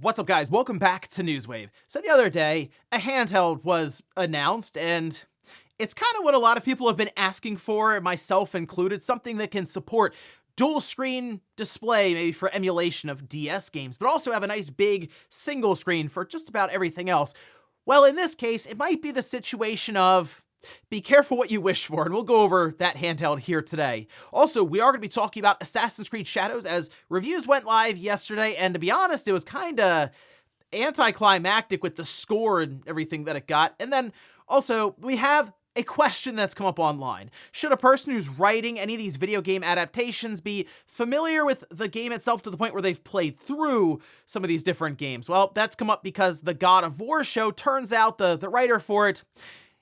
What's up, guys? Welcome back to Newswave. So the other day, a handheld was announced, and it's kind of what a lot of people have been asking for, myself included, something that can support dual screen display, maybe for emulation of DS games, but also have a nice big single screen for just about everything else. Well, in this case, it might be the situation of be careful what you wish for, and we'll go over that handheld here today. Also, we are going to be talking about Assassin's Creed Shadows, as reviews went live yesterday, and to be honest, it was kind of anticlimactic with the score and everything that it got. And then also, we have a question that's come up online. Should a person who's writing any of these video game adaptations be familiar with the game itself to the point where they've played through some of these different games? Well, that's come up because the God of War show, turns out the writer for it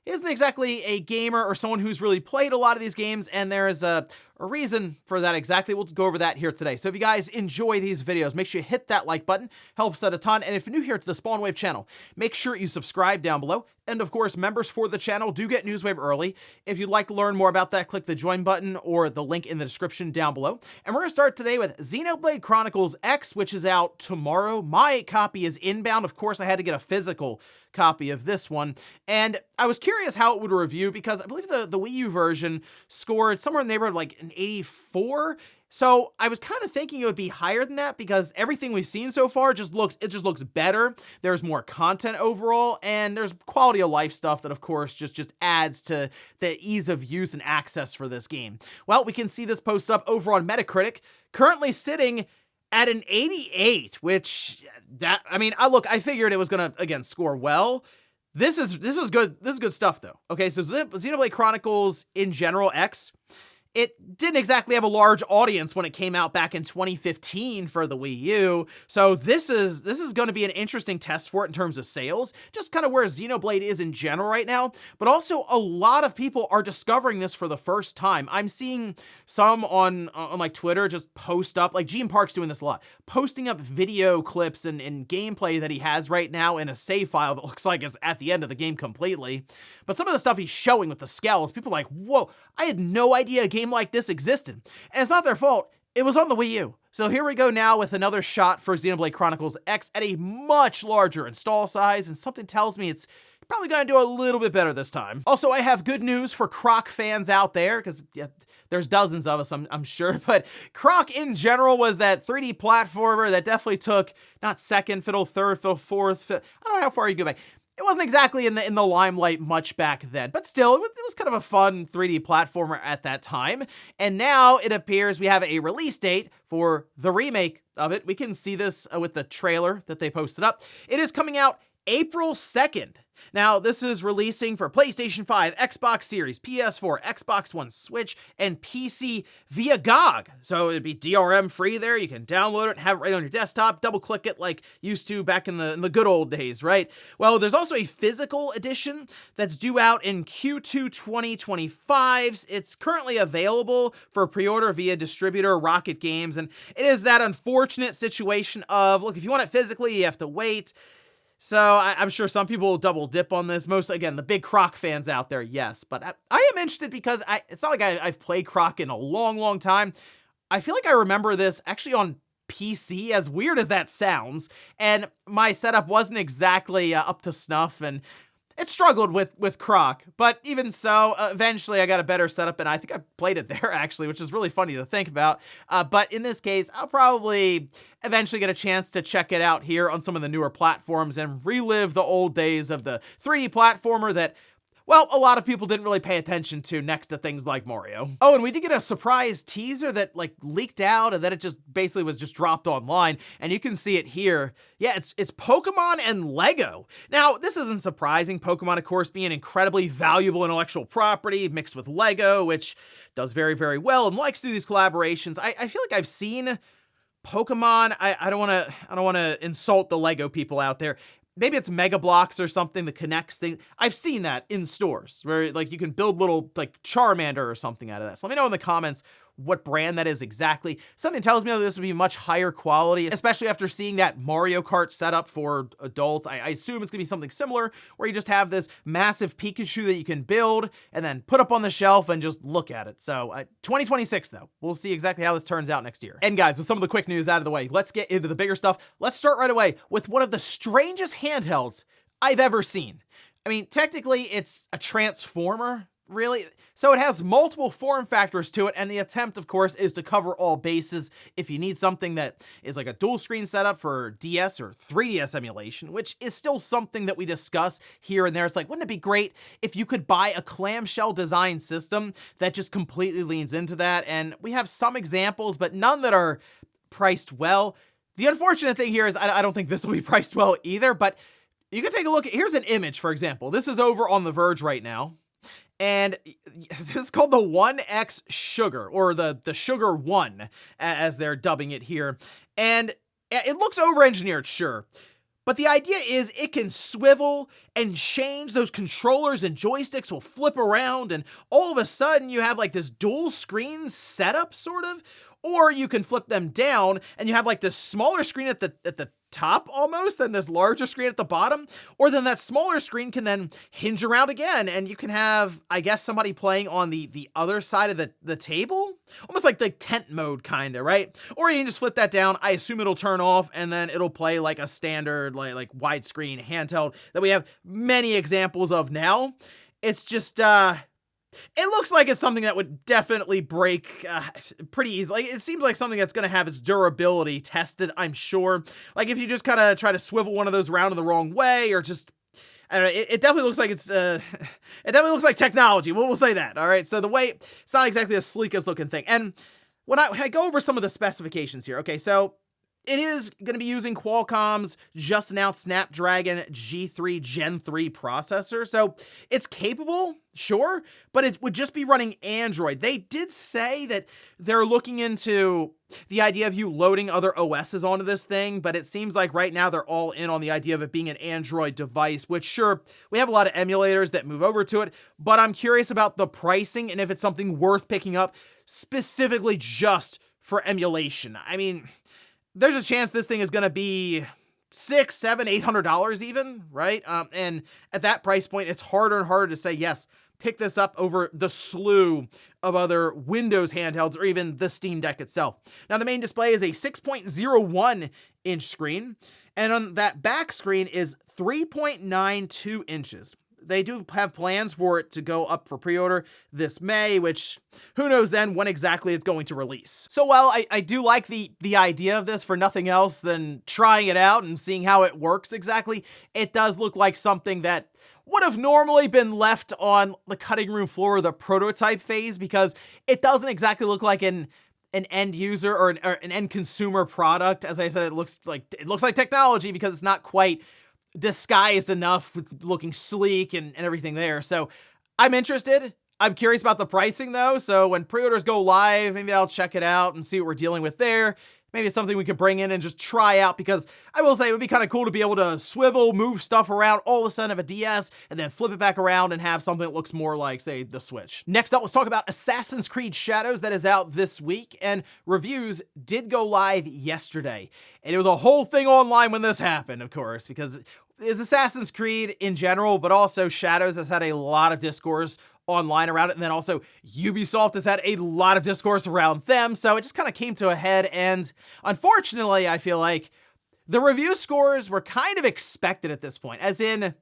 isn't exactly a gamer or someone who's really played a lot of these games, and there is a reason for that exactly. We'll go over that here today. So if you guys enjoy these videos, make sure you hit that like button, helps out a ton. And if you're new here to the Spawnwave channel, make sure you subscribe down below. And of course, members for the channel do get Newswave early. If you'd like to learn more about that, click the join button or the link in the description down below. And we're going to start today with Xenoblade Chronicles X, which is out tomorrow. My copy is inbound. Of course, I had to get a physical copy of this one, and I was curious how it would review because I believe the Wii U version scored somewhere in the neighborhood of like an 84. So I was kind of thinking it would be higher than that because everything we've seen so far just looks better. There's more content overall, and there's quality of life stuff that of course just adds to the ease of use and access for this game. Well, we can see this posted up over on Metacritic, currently sitting at an 88, which I figured it was gonna again score well. This is good. This is good stuff though. Okay, so Xenoblade Chronicles in general X, it didn't exactly have a large audience when it came out back in 2015 for the Wii U. So this is going to be an interesting test for it in terms of sales, just kind of where Xenoblade is in general right now. But also a lot of people are discovering this for the first time. I'm seeing some on like Twitter just post up, like Gene Park's doing this a lot, posting up video clips and gameplay that he has right now in a save file that looks like it's at the end of the game completely. But some of the stuff he's showing with the skells, people are like, whoa, I had no idea a game like this existed. And it's not their fault. It was on the Wii U. So here we go now with another shot for Xenoblade Chronicles X at a much larger install size, and something tells me it's probably going to do a little bit better this time. Also, I have good news for Croc fans out there, because there's dozens of us, I'm sure, but Croc in general was that 3D platformer that definitely took not second fiddle, third fiddle, fourth fiddle. I don't know how far you go back. It wasn't exactly in the limelight much back then, but still, it was kind of a fun 3D platformer at that time. And now it appears we have a release date for the remake of it. We can see this with the trailer that they posted up. It is coming out April 2nd. Now, this is releasing for PlayStation 5, Xbox Series, PS4, Xbox One, Switch, and PC via GOG. So it'd be DRM free there. You can download it and have it right on your desktop, double click it like used to back in the good old days, right? Well, there's also a physical edition that's due out in Q2 2025. It's currently available for pre-order via distributor Rocket Games, and it is that unfortunate situation of, look, if you want it physically, you have to wait. So I'm sure some people will double dip on this. Most, again, the big Croc fans out there, yes. But I am interested because it's not like I've played Croc in a long, long time. I feel like I remember this actually on PC, as weird as that sounds. And my setup wasn't exactly up to snuff, and it struggled with Croc, but even so, eventually I got a better setup, and I think I played it there, actually, which is really funny to think about. But in this case, I'll probably eventually get a chance to check it out here on some of the newer platforms and relive the old days of the 3D platformer that, well, a lot of people didn't really pay attention to next to things like Mario. Oh, and we did get a surprise teaser that like leaked out, and then it just basically was just dropped online, and you can see it here. Yeah, it's Pokemon and Lego. Now, this isn't surprising. Pokemon, of course, being incredibly valuable intellectual property mixed with Lego, which does very, very well and likes to do these collaborations. I feel like I've seen Pokemon. I don't want to insult the Lego people out there. Maybe it's Mega Blocks or something that connects things. I've seen that in stores where like you can build little like Charmander or something out of that. So let me know in the comments what brand that is exactly. Something tells me that this would be much higher quality, especially after seeing that Mario Kart setup for adults. I assume it's gonna be something similar, where you just have this massive Pikachu that you can build and then put up on the shelf and just look at it. So 2026 though, we'll see exactly how this turns out next year. And guys, with some of the quick news out of the way, let's get into the bigger stuff. Let's start right away with one of the strangest handhelds I've ever seen. I mean, technically it's a transformer, really. So it has multiple form factors to it, and the attempt, of course, is to cover all bases. If you need something that is like a dual screen setup for DS or 3DS emulation, which is still something that we discuss here and there, it's like, wouldn't it be great if you could buy a clamshell design system that just completely leans into that? And we have some examples, but none that are priced well. The unfortunate thing here is I don't think this will be priced well either, but you can take a look at, here's an image, for example. This is over on The Verge right now. And this is called the OneXSugar, or the Sugar One, as they're dubbing it here. And it looks over-engineered, sure. But the idea is it can swivel and change. Those controllers and joysticks will flip around, and all of a sudden you have like this dual screen setup, sort of. Or you can flip them down and you have like this smaller screen at the top almost, and this larger screen at the bottom. Or then that smaller screen can then hinge around again, and you can have, I guess, somebody playing on the other side of the table. Almost like the tent mode, kinda, right? Or you can just flip that down. I assume it'll turn off, and then it'll play like a standard, like widescreen handheld that we have many examples of now. It's just, it looks like it's something that would definitely break pretty easily. It seems like something that's going to have its durability tested, I'm sure. Like if you just kind of try to swivel one of those around in the wrong way, or just, I don't know, it definitely looks like it's, it definitely looks like technology. We'll say that, all right? So the way, it's not exactly the sleekest looking thing. And when I go over some of the specifications here, okay, so it is going to be using Qualcomm's just announced Snapdragon G3 Gen 3 processor. So it's capable, sure, but it would just be running Android. They did say that they're looking into the idea of you loading other OSs onto this thing, but it seems like right now they're all in on the idea of it being an Android device, which sure, we have a lot of emulators that move over to it, but I'm curious about the pricing and if it's something worth picking up specifically just for emulation. I mean, there's a chance this thing is going to be $600, $700, $800 even, right? And at that price point, it's harder and harder to say, yes, pick this up over the slew of other Windows handhelds or even the Steam Deck itself. Now, the main display is a 6.01 inch screen, and on that back screen is 3.92 inches. They do have plans for it to go up for pre-order this May, which who knows then when exactly it's going to release. So while I do like the idea of this for nothing else than trying it out and seeing how it works exactly, it does look like something that would have normally been left on the cutting room floor of the prototype phase, because it doesn't exactly look like an end user or an end consumer product. As I said, it looks like technology because it's not quite disguised enough with looking sleek and everything there. So I'm interested. I'm curious about the pricing though. So when pre-orders go live, maybe I'll check it out and see what we're dealing with there. Maybe it's something we could bring in and just try out, because I will say it would be kind of cool to be able to swivel, move stuff around, all of a sudden have a DS, and then flip it back around and have something that looks more like, say, the Switch. Next up, let's talk about Assassin's Creed Shadows that is out this week, and reviews did go live yesterday. And it was a whole thing online when this happened, of course, because it's Assassin's Creed in general, but also Shadows has had a lot of discourse online around it, and then also Ubisoft has had a lot of discourse around them, so it just kind of came to a head, and unfortunately, I feel like the review scores were kind of expected at this point, as in,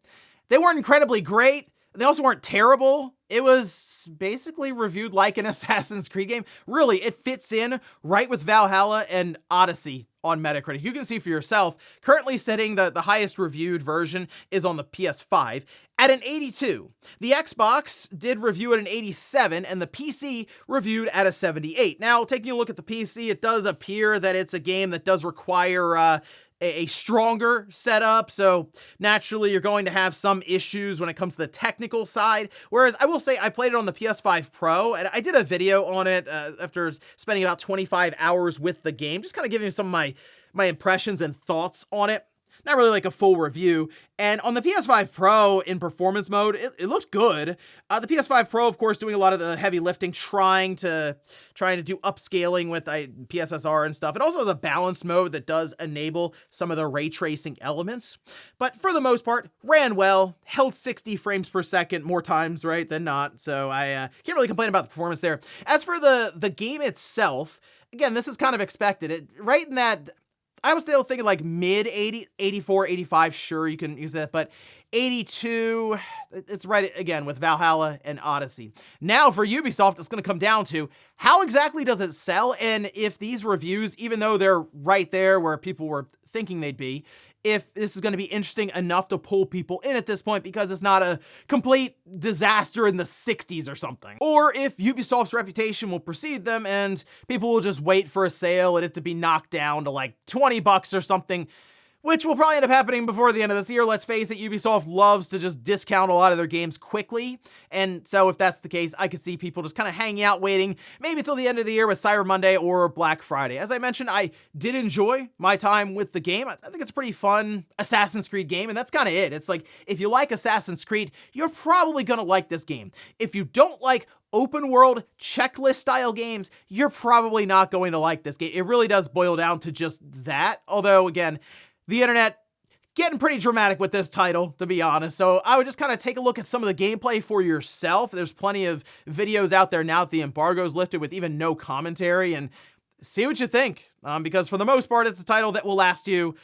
they weren't incredibly great, they also weren't terrible. It was basically reviewed like an Assassin's Creed game. Really, it fits in right with Valhalla and Odyssey on Metacritic. You can see for yourself, currently sitting the highest reviewed version is on the PS5 at an 82. The Xbox did review at an 87, and the PC reviewed at a 78. Now, taking a look at the PC, it does appear that it's a game that does require a stronger setup, so naturally you're going to have some issues when it comes to the technical side, whereas I will say I played it on the PS5 Pro, and I did a video on it after spending about 25 hours with the game, just kind of giving some of my impressions and thoughts on it. not really like a full review. And on the PS5 Pro in performance mode, it looked good. The PS5 Pro, of course, doing a lot of the heavy lifting, trying to do upscaling with PSSR and stuff. It also has a balanced mode that does enable some of the ray tracing elements. But for the most part, ran well, held 60 frames per second more times, right, than not. So I can't really complain about the performance there. As for the game itself, again, this is kind of expected. Right in that, I was still thinking like mid 80, 84, 85, sure, you can use that, but 82, it's right again with Valhalla and Odyssey. Now for Ubisoft, it's going to come down to how exactly does it sell, and if these reviews, even though they're right there where people were thinking they'd be, if this is going to be interesting enough to pull people in at this point because it's not a complete disaster in the 60s or something. Or if Ubisoft's reputation will precede them and people will just wait for a sale and it to be knocked down to like $20 or something, which will probably end up happening before the end of this year. Let's face it, Ubisoft loves to just discount a lot of their games quickly. And so if that's the case, I could see people just kind of hanging out, waiting maybe until the end of the year with Cyber Monday or Black Friday. As I mentioned, I did enjoy my time with the game. I think it's a pretty fun Assassin's Creed game, and that's kind of it. It's like, if you like Assassin's Creed, you're probably going to like this game. If you don't like open world checklist style games, you're probably not going to like this game. It really does boil down to just that. Although, again, the internet getting pretty dramatic with this title, to be honest. So I would just kind of take a look at some of the gameplay for yourself. There's plenty of videos out there now that the embargo's lifted with even no commentary, and see what you think. Because for the most part, it's a title that will last you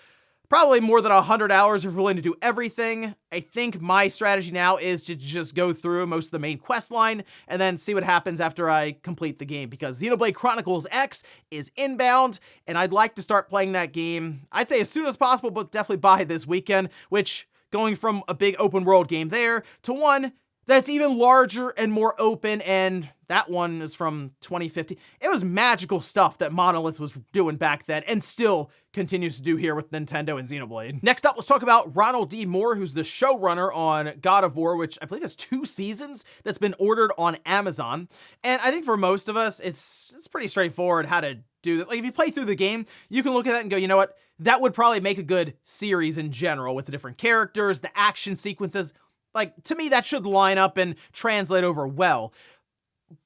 probably more than 100 hours if you're willing to do everything. I think my strategy now is to just go through most of the main quest line and then see what happens after I complete the game, because Xenoblade Chronicles X is inbound and I'd like to start playing that game, I'd say as soon as possible, but definitely by this weekend, which going from a big open world game there to one that's even larger and more open, and that one is from 2050. It was magical stuff that Monolith was doing back then and still continues to do here with Nintendo and Xenoblade. Next up, let's talk about Ronald D. Moore, who's the showrunner on God of War, which I believe has 2 seasons that's been ordered on Amazon. And I think for most of us, it's pretty straightforward how to do that. Like, if you play through the game, you can look at that and go, you know what? That would probably make a good series in general with the different characters, the action sequences. Like, to me, that should line up and translate over well.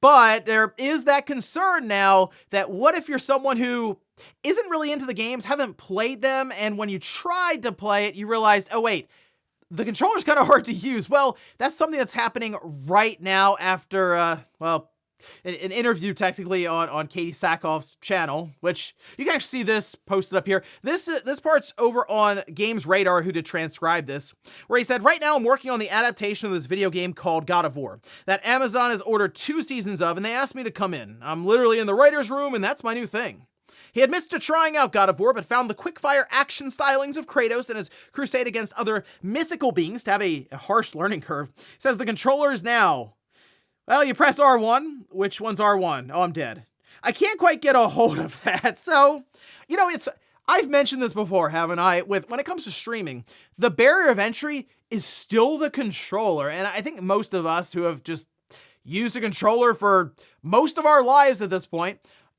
But there is that concern now that what if you're someone who isn't really into the games, haven't played them, and when you tried to play it, you realized, oh wait, the controller's kind of hard to use. Well, that's something that's happening right now after, an interview technically on Katie Sackhoff's channel, which you can actually see this posted up here. This part's over on Games Radar, who did transcribe this, where he said, right now I'm working on the adaptation of this video game called God of War that Amazon has ordered 2 seasons of, and they asked me to come in. I'm literally in the writer's room, and that's my new thing. He admits to trying out God of War, but found the quick-fire action stylings of Kratos and his crusade against other mythical beings to have a harsh learning curve. He says the controller is now, well, you press R1. Which one's R1? Oh, I'm dead. I can't quite get a hold of that. So, you know, I've mentioned this before, haven't I? When it comes to streaming, the barrier of entry is still the controller. And I think most of us who have just used a controller for most of our lives at this point,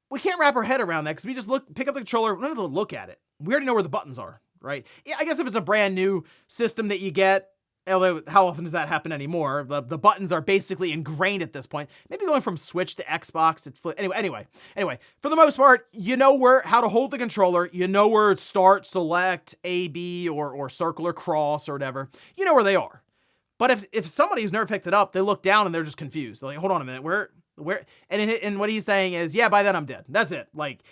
we can't wrap our head around that, because we just pick up the controller, we don't have to look at it. We already know where the buttons are, right? Yeah, I guess if it's a brand new system that you get, although how often does that happen anymore? The buttons are basically ingrained at this point. Maybe going from Switch to Xbox. Anyway, for the most part, you know how to hold the controller. You know where start, select, A, B, or circle or cross or whatever. You know where they are. But if somebody who's never picked it up, they look down and they're just confused. They're like, hold on a minute, where? And what he's saying is, yeah, by then I'm dead. That's it. Like,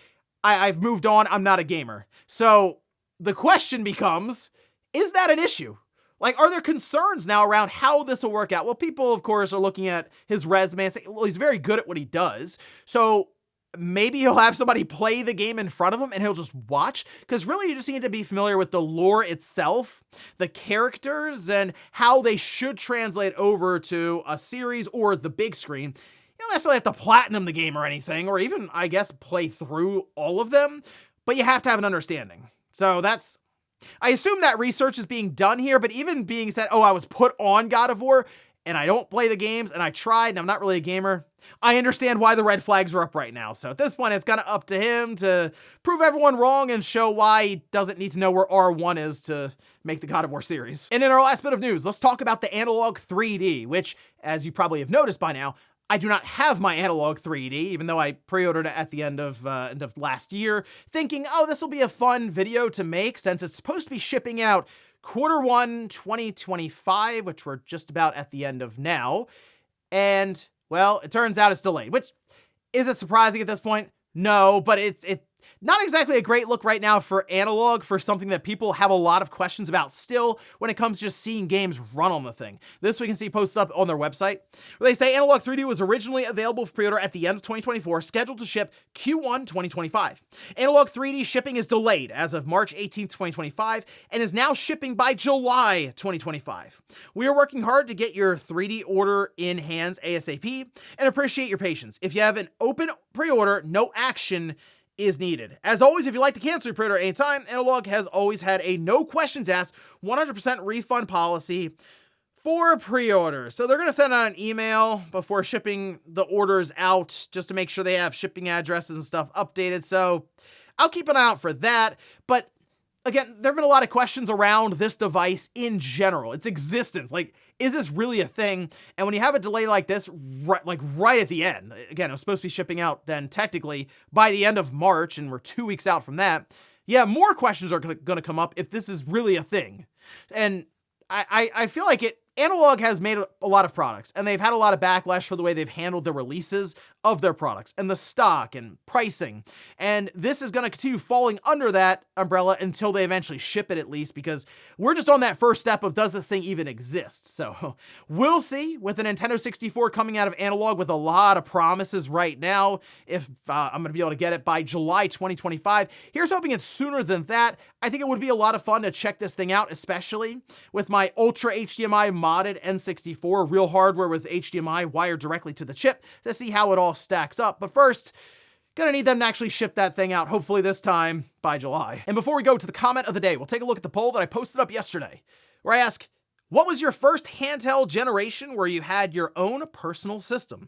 I've moved on. I'm not a gamer. So the question becomes, is that an issue? Like, are there concerns now around how this will work out? Well, people, of course, are looking at his resume and saying, well, he's very good at what he does. So maybe he'll have somebody play the game in front of him and he'll just watch. Because really, you just need to be familiar with the lore itself, the characters, and how they should translate over to a series or the big screen. You don't necessarily have to platinum the game or anything, or even, I guess, play through all of them, but you have to have an understanding. So I assume that research is being done here, but even being said, oh, I was put on God of War, and I don't play the games, and I tried, and I'm not really a gamer, I understand why the red flags are up right now. So at this point, it's kind of up to him to prove everyone wrong and show why he doesn't need to know where R1 is to make the God of War series. And in our last bit of news, let's talk about the Analogue 3D, which, as you probably have noticed by now, I do not have my Analogue 3D, even though I pre-ordered it at the end of last year, thinking, oh, this will be a fun video to make since it's supposed to be shipping out Q1 2025, which we're just about at the end of now. And, well, it turns out it's delayed, which, is it surprising at this point? No, but it's not exactly a great look right now for Analogue, for something that people have a lot of questions about still when it comes to just seeing games run on the thing. This we can see posted up on their website, where they say Analogue 3D was originally available for pre-order at the end of 2024, scheduled to ship Q1 2025. Analogue 3D shipping is delayed as of March 18th, 2025, and is now shipping by July 2025. We are working hard to get your 3D order in hands ASAP, and appreciate your patience. If you have an open pre-order, no action is needed. As always, if you'd like to cancel your pre-order anytime, Analogue has always had a no questions asked 100% refund policy for pre-orders. So they're going to send out an email before shipping the orders out just to make sure they have shipping addresses and stuff updated. So I'll keep an eye out for that. But again, there have been a lot of questions around this device in general, its existence. Like, is this really a thing? And when you have a delay like this, right at the end, again, it was supposed to be shipping out then technically by the end of March, and we're 2 weeks out from that. Yeah, more questions are going to come up if this is really a thing. And I feel like Analogue has made a lot of products, and they've had a lot of backlash for the way they've handled the releases of their products and the stock and pricing. And this is going to continue falling under that umbrella until they eventually ship it, at least, because we're just on that first step of, does this thing even exist? So we'll see, with the Nintendo 64 coming out of Analogue with a lot of promises right now, if I'm going to be able to get it by July 2025. Here's hoping it's sooner than that. I think it would be a lot of fun to check this thing out, especially with my Ultra HDMI modded N64, real hardware with HDMI wired directly to the chip, to see how it all stacks up. But first, gonna need them to actually ship that thing out, hopefully this time by July. And before we go to the comment of the day, we'll take a look at the poll that I posted up yesterday, where I ask, what was your first handheld generation where you had your own personal system?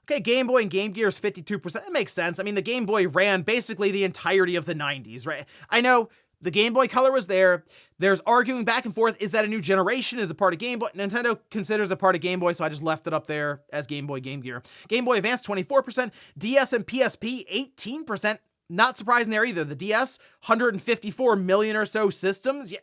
Okay, Game Boy and Game Gear is 52%. That makes sense. I mean, the Game Boy ran basically the entirety of the 90s, right? I know the Game Boy Color was there. There's arguing back and forth. Is that a new generation? Is it part of Game Boy? Nintendo considers it part of Game Boy, so I just left it up there as Game Boy, Game Gear. Game Boy Advance, 24%. DS and PSP, 18%. Not surprising there either. The DS, 154 million or so systems.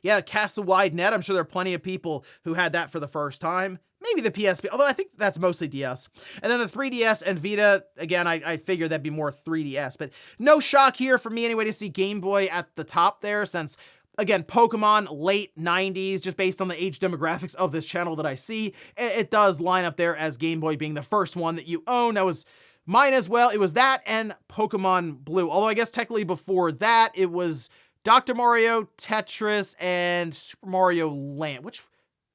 Yeah, cast a wide net. I'm sure there are plenty of people who had that for the first time. Maybe the PSP, although I think that's mostly DS. And then the 3DS and Vita, again, I figured that'd be more 3DS. But no shock here for me anyway to see Game Boy at the top there, since, again, Pokemon, late 90s, just based on the age demographics of this channel that I see, it does line up there as Game Boy being the first one that you own. That was mine as well. It was that and Pokemon Blue. Although I guess technically before that, it was Dr. Mario, Tetris, and Super Mario Land, which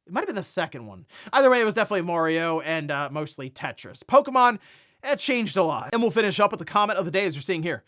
it might have been the second one. Either way, it was definitely Mario and mostly Tetris. Pokemon, it changed a lot. And we'll finish up with the comment of the day as you're seeing here.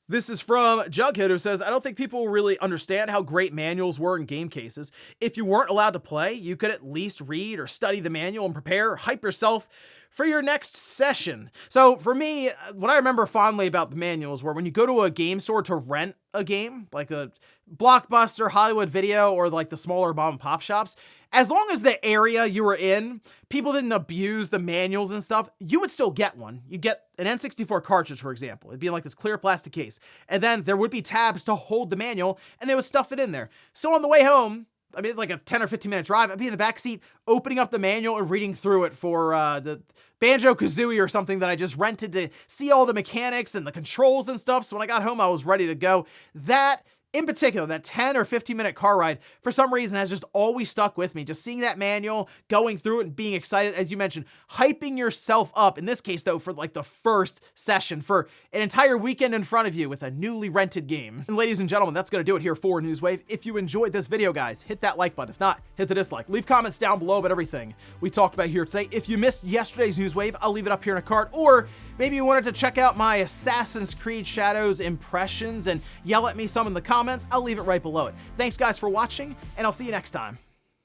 This is from Jughead, who says, I don't think people really understand how great manuals were in game cases. If you weren't allowed to play, you could at least read or study the manual and prepare, hype yourself for your next session. So for me, what I remember fondly about the manuals were when you go to a game store to rent a game, like a Blockbuster, Hollywood Video, or like the smaller mom and pop shops, as long as the area you were in, people didn't abuse the manuals and stuff, you would still get one. You'd get an N64 cartridge, for example. It'd be in like this clear plastic case. And then there would be tabs to hold the manual, and they would stuff it in there. So on the way home, I mean, it's like a 10 or 15 minute drive, I'd be in the back seat opening up the manual and reading through it for the Banjo-Kazooie or something that I just rented to see all the mechanics and the controls and stuff. So when I got home, I was ready to go. That, in particular, that 10 or 15 minute car ride, for some reason, has just always stuck with me. Just seeing that manual, going through it and being excited, as you mentioned, hyping yourself up, in this case, though, for like the first session, for an entire weekend in front of you with a newly rented game. And ladies and gentlemen, that's going to do it here for Newswave. If you enjoyed this video, guys, hit that like button. If not, hit the dislike. Leave comments down below about everything we talked about here today. If you missed yesterday's Newswave, I'll leave it up here in a card, or maybe you wanted to check out my Assassin's Creed Shadows impressions and yell at me some in the comments, I'll leave it right below it. Thanks guys for watching, and I'll see you next time.